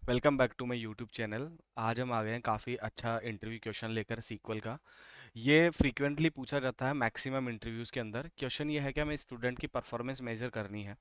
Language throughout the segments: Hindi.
Welcome back to my YouTube channel. आज हम आ गए हैं काफ़ी अच्छा इंटरव्यू क्वेश्चन लेकर सीक्वल का। ये फ्रीक्वेंटली पूछा जाता है मैक्सिमम इंटरव्यूज़ के अंदर। क्वेश्चन ये है कि हमें स्टूडेंट की परफॉर्मेंस मेजर करनी है।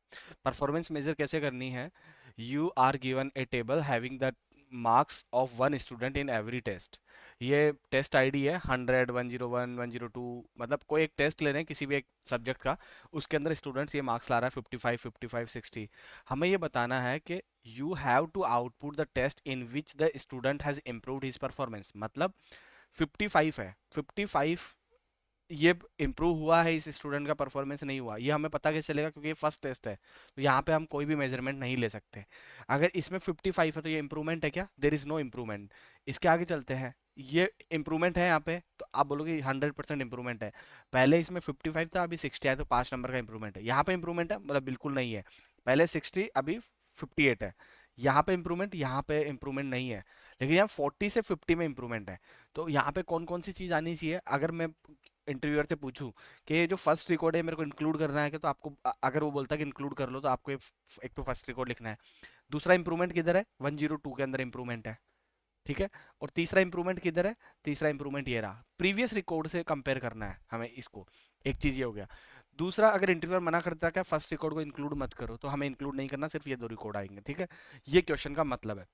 परफॉर्मेंस मेजर कैसे करनी है? You are given a table having the marks of one student in every test. ये टेस्ट आईडी है 100, 101, 102, मतलब कोई एक टेस्ट ले रहे हैं किसी भी एक सब्जेक्ट का। उसके अंदर स्टूडेंट्स ये मार्क्स ला रहा है 55, 55, 60। हमें ये बताना है कि you have to output the test in which the student has improved his performance। मतलब 55 है, 55 ये इम्प्रूव हुआ है इस स्टूडेंट का परफॉर्मेंस नहीं हुआ, ये हमें पता कैसे चलेगा? क्योंकि ये फर्स्ट टेस्ट है, तो यहाँ पे हम कोई भी मेजरमेंट नहीं ले सकते। अगर इसमें 55 है तो ये इम्प्रूवमेंट है क्या? There is no improvement. इसके आगे चलते हैं, ये इम्प्रूवमेंट है यहाँ पे, तो आप बोलोगे 100% इम्प्रूवमेंट है। पहले इसमें 55 था, अभी 60 है, तो 5 नंबर का इम्प्रूवमेंट है। यहाँ पे इम्प्रूवमेंट है मतलब बिल्कुल नहीं है। पहले 60, अभी 58 है। यहाँ पे इम्प्रूवमेंट, यहाँ पे इम्प्रूवमेंट नहीं है। लेकिन यहाँ 40 से 50 में इम्प्रूवमेंट है। तो यहाँ पे कौन कौन सी चीज़ आनी चाहिए? अगर मैं इंटरव्यूअर से पूछूं कि ये जो फर्स्ट रिकॉर्ड है मेरे को इंक्लूड करना है, कि तो आपको अगर वो बोलता है कि इंक्लूड कर लो, तो आपको एक तो फर्स्ट रिकॉर्ड लिखना है। दूसरा इंप्रूवमेंट किधर है? 102 के अंदर इंप्रूवमेंट है, ठीक है। और तीसरा इंप्रूवमेंट किधर है? तीसरा इंप्रूवमेंट ये रहा, प्रीवियस रिकॉर्ड से कंपेयर करना है हमें इसको। एक चीज ये हो गया। दूसरा, अगर इंटरव्यूअर मना करता है कि फर्स्ट रिकॉर्ड को इंक्लूड मत करो, तो हमें इंक्लूड नहीं करना, सिर्फ ये दो रिकॉर्ड आएंगे, ठीक है। ये क्वेश्चन का मतलब है।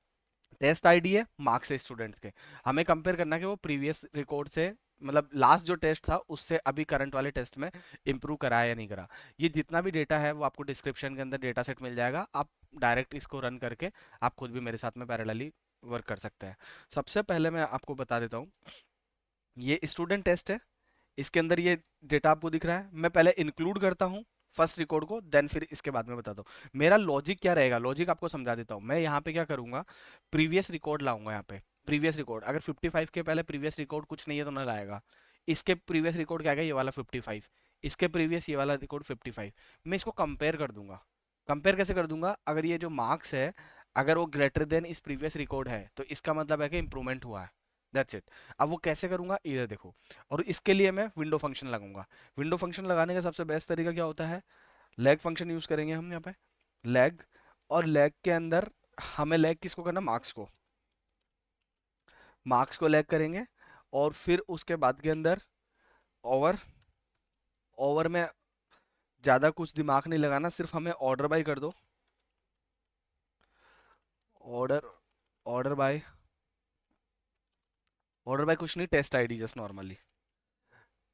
टेस्ट आईडी है, मार्क्स है स्टूडेंट्स के। हमें कंपेयर करना है कि वो प्रीवियस रिकॉर्ड से, मतलब लास्ट जो टेस्ट था उससे अभी करंट वाले टेस्ट में इंप्रूव करा है या नहीं करा। ये जितना भी डेटा है वो आपको डिस्क्रिप्शन के अंदर डेटा सेट मिल जाएगा। आप डायरेक्ट इसको रन करके आप खुद भी मेरे साथ में पैरेलली वर्क कर सकते हैं। सबसे पहले मैं आपको बता देता हूँ, ये स्टूडेंट टेस्ट है। इसके अंदर ये डेटा आपको दिख रहा है। मैं पहले इंक्लूड करता हूँ फर्स्ट रिकॉर्ड को, देन फिर इसके बाद में बताता हूँ मेरा लॉजिक क्या रहेगा। लॉजिक आपको समझा देता हूँ। मैं यहाँ पे क्या करूंगा, प्रीवियस रिकॉर्ड लाऊंगा। यहाँ पे प्रीवियस रिकॉर्ड, अगर 55 के पहले प्रीवियस रिकॉर्ड कुछ नहीं है तो ना लाएगा। इसके प्रीवियस रिकॉर्ड क्या है? ये वाला 55, इसके प्रीवियस ये वाला रिकॉर्ड 55। मैं इसको कंपेयर कर दूंगा। कंपेयर कैसे कर दूंगा? अगर ये जो मार्क्स है, अगर वो ग्रेटर देन इस प्रीवियस रिकॉर्ड है, तो इसका मतलब है कि इंप्रूवमेंट हुआ है। That's it. अब वो कैसे करूंगा, इधर देखो। और इसके लिए मैं विंडो फंक्शन लगाऊंगा। विंडो फंक्शन लगाने का सबसे बेस्ट तरीका क्या होता है? लैग फंक्शन यूज करेंगे हम यहाँ पे। लैग, और लैग के अंदर हमें लैग किसको करना? मार्क्स को। मार्क्स को लैग करेंगे, और फिर उसके बाद के अंदर ओवर। ओवर में ज्यादा कुछ दिमाग नहीं लगाना, सिर्फ हमें ऑर्डर बाय कर दो। Order, order by, order by कुछ नहीं, test ID, just normally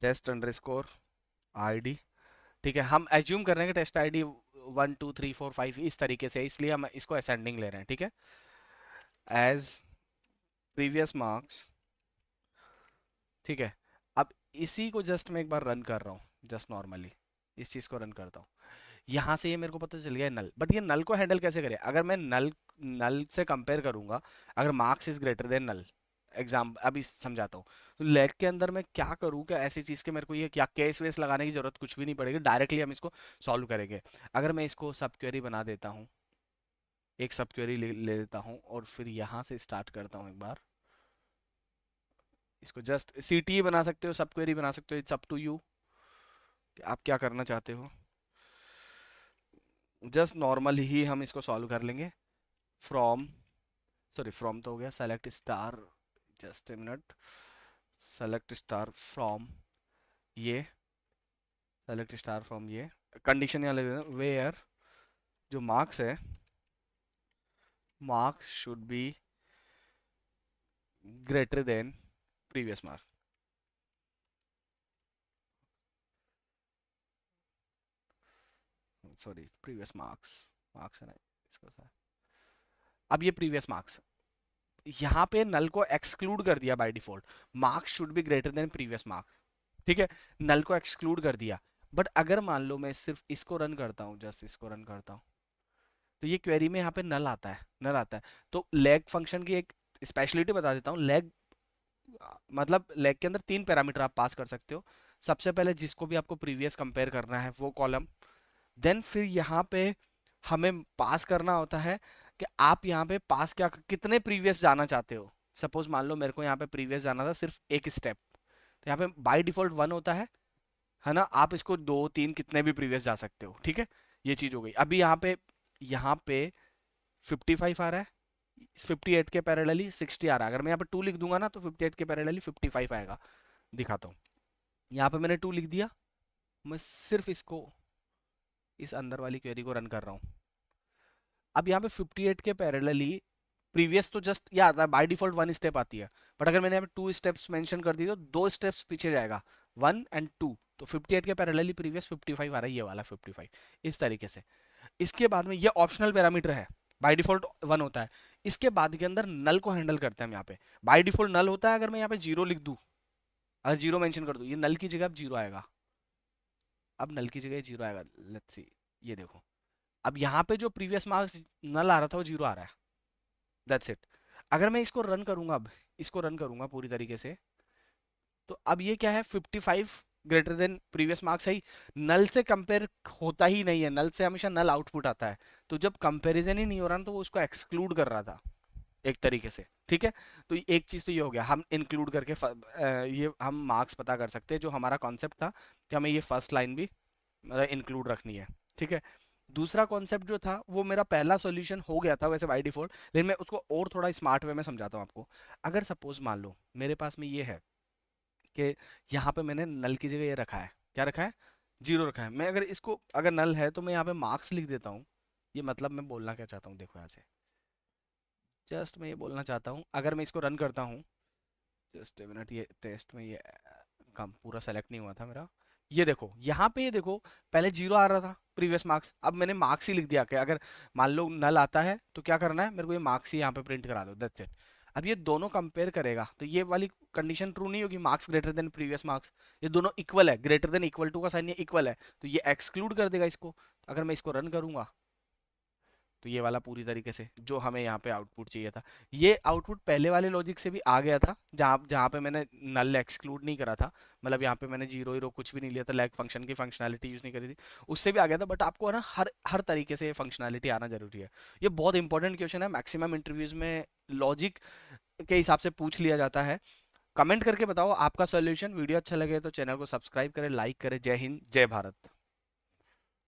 test underscore ID. ठीक है, हम एज्यूम कर रहे हैं कि टेस्ट आईडी 1 2 3 4 5 इस तरीके से है, इसलिए हम इसको असेंडिंग ले रहे हैं, ठीक है। एज प्रीवियस मार्क्स, ठीक है। अब इसी को जस्ट मैं एक बार रन कर रहा हूँ, जस्ट नॉर्मली इस चीज को रन करता हूँ। यहाँ से ये मेरे को पता चल गया नल, बट ये नल को हैंडल कैसे करें? अगर मैं नल नल से कंपेयर करूंगा, अगर marks is greater than null, exam अभी समझाता हूँ। तो लैग के अंदर मैं क्या करूँ, क्या ऐसी चीज़ के मेरे को ये क्या केस वेस लगाने की जरूरत कुछ भी नहीं पड़ेगी, डायरेक्टली हम इसको सॉल्व करेंगे। अगर मैं इसको सब क्वेरी बना देता हूँ, एक सब क्वेरी ले लेता हूँ, और फिर यहाँ से स्टार्ट करता हूँ एक बार। इसको जस्ट सी टी बना सकते हो, सब क्वेरी बना सकते हो, इट्स अप टू यू आप क्या करना चाहते हो। जस्ट नॉर्मल ही हम इसको सॉल्व कर लेंगे। फ्रॉम, सॉरी फ्रॉम तो हो गया, select star, just a minute, select star from ये, सेलेक्ट स्टार फ्रॉम ये, कंडीशन यहाँ ले देना, वेयर जो मार्क्स है, marks should be greater than previous mark. Sorry previous marks, marks है ना इसको सर। अब ये प्रीवियस मार्क्स, यहाँ पे नल को एक्सक्लूड कर दिया by default. Marks should be greater than previous marks, ठीक है। नल को एक्सक्लूड कर दिया। बट अगर मान लो मैं सिर्फ इसको रन करता हूँ, जस्ट इसको रन करता हूँ, तो ये क्वेरी में यहाँ पे नल आता है, नल आता है। तो लैग फंक्शन की एक स्पेशलिटी बता देता हूँ। लैग मतलब लैग के अंदर 3 पैरामीटर आप पास कर सकते हो। सबसे पहले जिसको भी आपको प्रीवियस कंपेयर करना है वो कॉलम, देन फिर यहाँ पे हमें पास करना होता है कि आप यहाँ पे पास क्या, कितने प्रीवियस जाना चाहते हो। सपोज मान लो मेरे को यहाँ पे प्रीवियस जाना था सिर्फ एक स्टेप, तो यहाँ पे बाय डिफॉल्ट 1 होता है ना। आप इसको 2 3 कितने भी प्रीवियस जा सकते हो, ठीक है। ये चीज हो गई। अभी यहाँ पे 55 आ रहा है, 58 के पैरेलली 60 आ रहा है। अगर मैं यहाँ पे 2 लिख दूंगा ना तो 58 के पैरेलली 55 आएगा। दिखाता हूँ, यहाँ पे मैंने 2 लिख दिया। मैं सिर्फ इसको, इस अंदर वाली क्वेरी को रन कर रहा हूँ। अब यहाँ पे 58 के पैरेलली प्रीवियस तो जस्ट ये आता है, बाय डिफॉल्ट 1 स्टेप आती है, बट अगर मैंने यहाँ पे 2 स्टेप्स मेंशन कर दी तो 2 स्टेप्स पीछे जाएगा, 1 एंड 2। तो 58 के पैरेलली प्रीवियस 55 आ रहा है, ये वाला 55, इस तरीके से। इसके बाद में ये ऑप्शनल पैरामीटर है, बाय डिफॉल्ट 1 होता है। इसके बाद के अंदर नल को हैंडल करते हैं हम यहाँ पे। बाय डिफॉल्ट नल होता है, अगर मैं यहाँ पे 0 लिख दूं, अगर 0 मेंशन कर दूं, ये नल की जगह अब 0 आएगा। अब नल की जगह 0 आएगा, लेट्स सी, ये देखो। अब यहाँ पे जो प्रीवियस मार्क्स नल आ रहा था वो 0 आ रहा है, दैट्स इट। अगर मैं इसको रन करूंगा, अब इसको रन करूंगा पूरी तरीके से, तो अब ये क्या है, 55 ग्रेटर देन प्रीवियस मार्क्स है ही, नल से कंपेयर होता ही नहीं है, नल से हमेशा नल आउटपुट आता है। तो जब कंपैरिजन ही नहीं हो रहा ना, तो वो उसको एक्सक्लूड कर रहा था एक तरीके से, ठीक है। तो एक चीज तो ये हो गया, हम इंक्लूड करके ये हम मार्क्स पता कर सकते हैं, जो हमारा कॉन्सेप्ट था कि हमें ये फर्स्ट लाइन भी मतलब इंक्लूड रखनी है, ठीक है। दूसरा कॉन्सेप्ट जो था वो मेरा पहला सॉल्यूशन हो गया था वैसे बाय डिफॉल्ट, लेकिन मैं उसको और थोड़ा स्मार्ट वे में समझाता हूँ आपको। अगर सपोज मान लो मेरे पास में ये है कि यहाँ पे मैंने नल की जगह ये रखा है, क्या रखा है, 0 रखा है। मैं अगर इसको, अगर नल है तो मैं यहाँ पे मार्क्स लिख देता हूँ। ये मतलब मैं बोलना क्या चाहता हूँ, देखो यहाँ से जस्ट मैं ये बोलना चाहता हूँ, अगर मैं इसको रन करता हूँ, जस्ट मिनट, ये टेस्ट में ये काम पूरा सेलेक्ट नहीं हुआ था मेरा। ये देखो यहाँ पे, ये देखो पहले 0 आ रहा था प्रीवियस मार्क्स, अब मैंने मार्क्स ही लिख दिया कि अगर मान लो नल आता है तो क्या करना है मेरे को, ये मार्क्स ही यहाँ पे प्रिंट करा दो, दैट्स इट। अब ये दोनों कंपेयर करेगा तो ये वाली कंडीशन ट्रू नहीं होगी, marks greater than previous marks, ये दोनों इक्वल है, ग्रेटर देन इक्वल टू का साइन ये इक्वल है, तो ये एक्सक्लूड कर देगा इसको। अगर मैं इसको रन करूंगा तो ये वाला पूरी तरीके से जो हमें यहाँ पे आउटपुट चाहिए था, ये आउटपुट पहले वाले लॉजिक से भी आ गया था, जहाँ जहाँ पे मैंने नल एक्सक्लूड नहीं करा था, मतलब यहाँ पे मैंने जीरो हीरो कुछ भी नहीं लिया था, लैग फंक्शन की फंक्शनैलिटी यूज नहीं करी थी, उससे भी आ गया था। बट आपको है ना हर हर तरीके से ये फंक्शनैलिटी आना जरूरी है। ये बहुत इंपॉर्टेंट क्वेश्चन है, मैक्सिमम इंटरव्यूज में लॉजिक के हिसाब से पूछ लिया जाता है। कमेंट करके बताओ आपका सोल्यूशन। वीडियो अच्छा लगे तो चैनल को सब्सक्राइब करें, लाइक करें। जय हिंद, जय भारत।